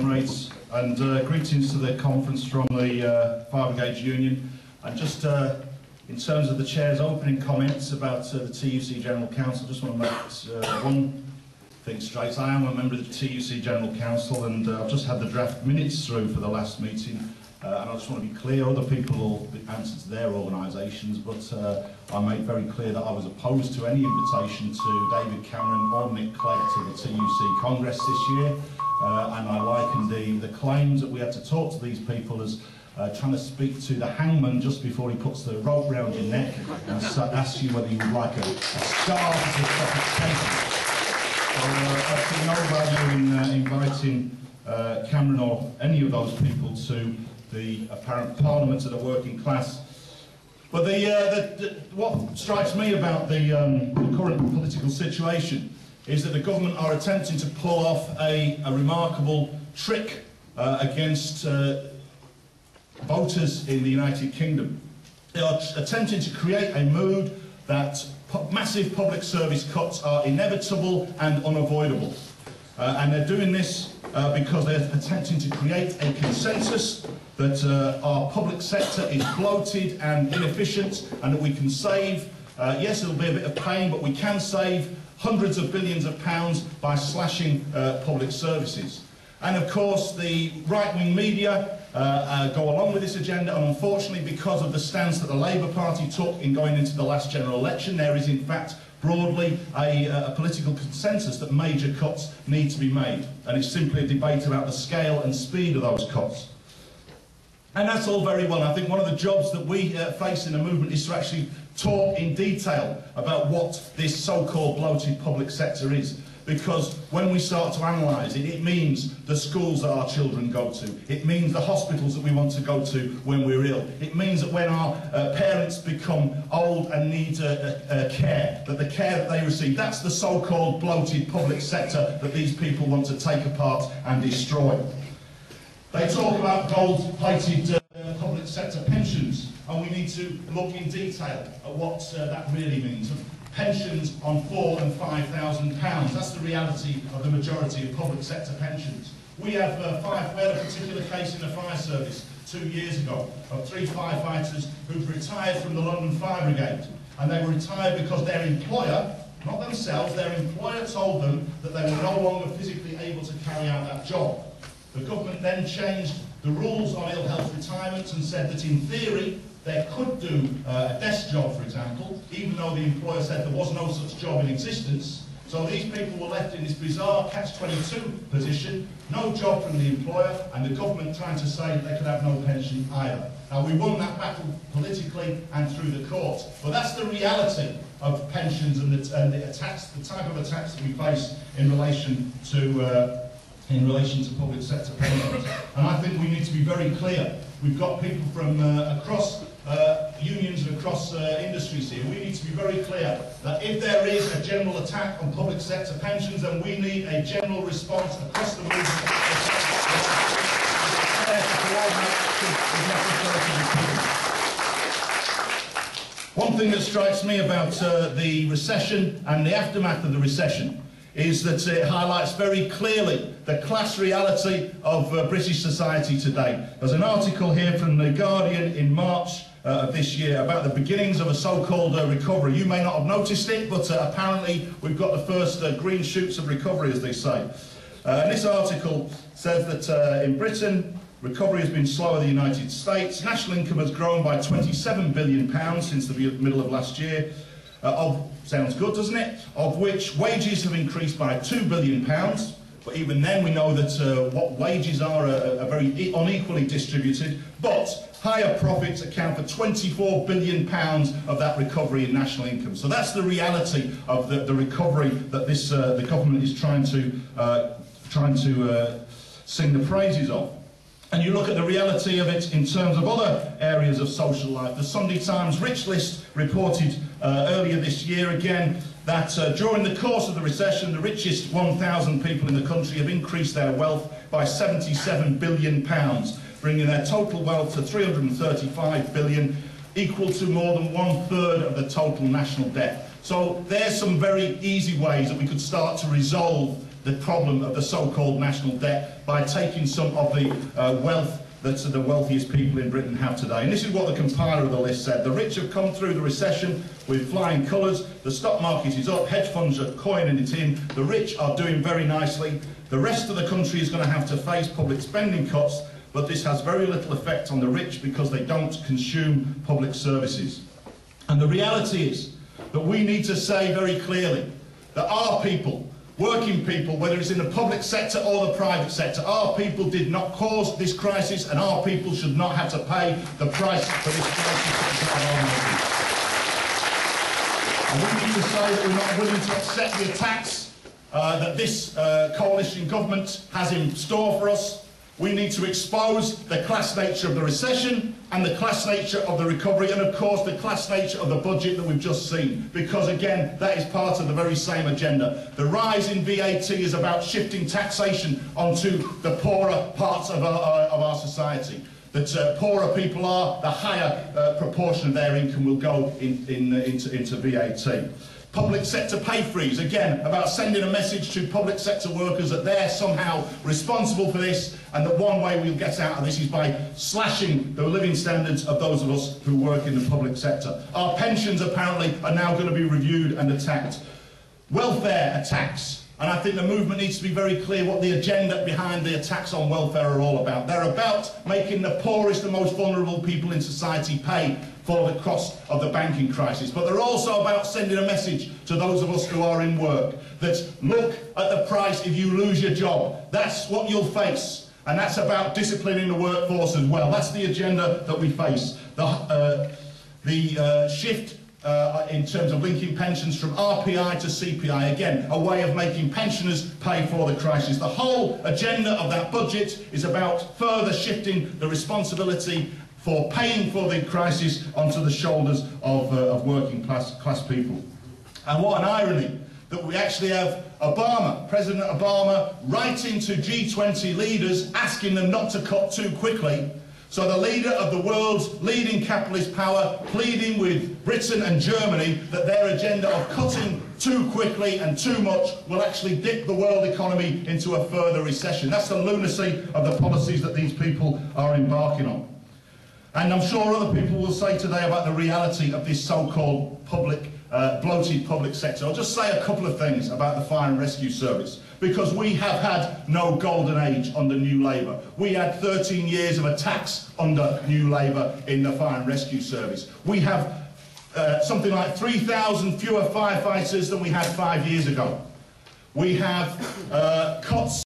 comrades, and greetings to the conference from the Fire Brigades Union. And just in terms of the Chair's opening comments about the TUC General Council, I just want to make one thing straight. I am a member of the TUC General Council, and I've just had the draft minutes through for the last meeting. And I just want to be clear, other people will answer to their organisations, but I made very clear that I was opposed to any invitation to David Cameron or Nick Clegg to the TUC Congress this year. And I likened the claims that we had to talk to these people as trying to speak to the hangman just before he puts the rope round your neck and asks you whether you would like a scarf as a separate sentence. So I see no value in inviting Cameron or any of those people to the apparent parliament of the working class. But what strikes me about the current political situation is that the government are attempting to pull off a remarkable trick against voters in the United Kingdom. They are attempting to create a mood that massive public service cuts are inevitable and unavoidable. And they're doing this because they're attempting to create a consensus that our public sector is bloated and inefficient, and that we can save, yes, it'll be a bit of pain, but we can save hundreds of billions of pounds by slashing public services. And of course the right-wing media go along with this agenda, and unfortunately, because of the stance that the Labour Party took in going into the last general election, there is in fact broadly a political consensus that major cuts need to be made, and it's simply a debate about the scale and speed of those cuts. And that's all very well. I think one of the jobs that we face in the movement is to actually talk in detail about what this so-called bloated public sector is. Because when we start to analyse it, it means the schools that our children go to. It means the hospitals that we want to go to when we're ill. It means that when our parents become old and need care, that the care that they receive, that's the so-called bloated public sector that these people want to take apart and destroy. They talk about gold-plated public sector pensions, and we need to look in detail at what that really means. Pensions on £4,000 and £5,000. That's the reality of the majority of public sector pensions. We had a particular case in the fire service 2 years ago of 3 firefighters who'd retired from the London Fire Brigade, and they were retired because their employer, not themselves, their employer told them that they were no longer physically able to carry out that job. The government then changed the rules on ill health retirements and said that in theory they could do a desk job, for example, even though the employer said there was no such job in existence. So these people were left in this bizarre catch-22 position, no job from the employer, and the government trying to say that they could have no pension either. Now, we won that battle politically and through the court, but that's the reality of pensions and the attacks, the type of attacks that we face in relation to public sector pensions. And I think we need to be very clear. We've got people from across unions and across industries here. We need to be very clear that if there is a general attack on public sector pensions, then we need a general response across the movement. One thing that strikes me about the recession and the aftermath of the recession is that it highlights very clearly the class reality of British society today. There's an article here from The Guardian in March of this year about the beginnings of a so-called recovery. You may not have noticed it, but apparently we've got the first green shoots of recovery, as they say. And this article says that in Britain, recovery has been slower than the United States. National income has grown by £27 billion since the middle of last year. Sounds good, doesn't it? Of which wages have increased by £2 billion. But even then we know that what wages are very unequally distributed. But higher profits account for £24 billion of that recovery in national income. So that's the reality of the recovery that this the government is trying to sing the praises of. And you look at the reality of it in terms of other areas of social life. The Sunday Times Rich List reported earlier this year again that during the course of the recession, the richest 1,000 people in the country have increased their wealth by £77 billion, bringing their total wealth to £335 billion, equal to more than 1/3 of the total national debt. So there's some very easy ways that we could start to resolve the problem of the so-called national debt by taking some of the wealth that the wealthiest people in Britain have today. And this is what the compiler of the list said. The rich have come through the recession with flying colours. The stock market is up. Hedge funds are coining it in. The rich are doing very nicely. The rest of the country is going to have to face public spending cuts, but this has very little effect on the rich because they don't consume public services. And the reality is that we need to say very clearly that our people, working people, whether it's in the public sector or the private sector, our people did not cause this crisis, and our people should not have to pay the price for this crisis. And we need to say that we're not willing to accept the attacks that this coalition government has in store for us. We need to expose the class nature of the recession and the class nature of the recovery, and of course the class nature of the budget that we've just seen, because again that is part of the very same agenda. The rise in VAT is about shifting taxation onto the poorer parts of our society. That poorer people are, the higher proportion of their income will go into VAT. Public sector pay freeze, again, about sending a message to public sector workers that they're somehow responsible for this, and that one way we'll get out of this is by slashing the living standards of those of us who work in the public sector. Our pensions, apparently, are now going to be reviewed and attacked. Welfare attacks. And I think the movement needs to be very clear what the agenda behind the attacks on welfare are all about. They're about making the poorest and most vulnerable people in society pay for the cost of the banking crisis. But they're also about sending a message to those of us who are in work that look at the price if you lose your job. That's what you'll face. And that's about disciplining the workforce as well. That's the agenda that we face. The shift in terms of linking pensions from RPI to CPI, again, a way of making pensioners pay for the crisis. The whole agenda of that budget is about further shifting the responsibility for paying for the crisis onto the shoulders of working class people. And what an irony that we actually have President Obama, writing to G20 leaders asking them not to cut too quickly. So the leader of the world's leading capitalist power pleading with Britain and Germany that their agenda of cutting too quickly and too much will actually dip the world economy into a further recession. That's the lunacy of the policies that these people are embarking on. And I'm sure other people will say today about the reality of this so-called bloated public sector. I'll just say a couple of things about the Fire and Rescue Service, because we have had no golden age under New Labour. We had 13 years of attacks under New Labour in the Fire and Rescue Service. We have something like 3,000 fewer firefighters than we had 5 years ago. We have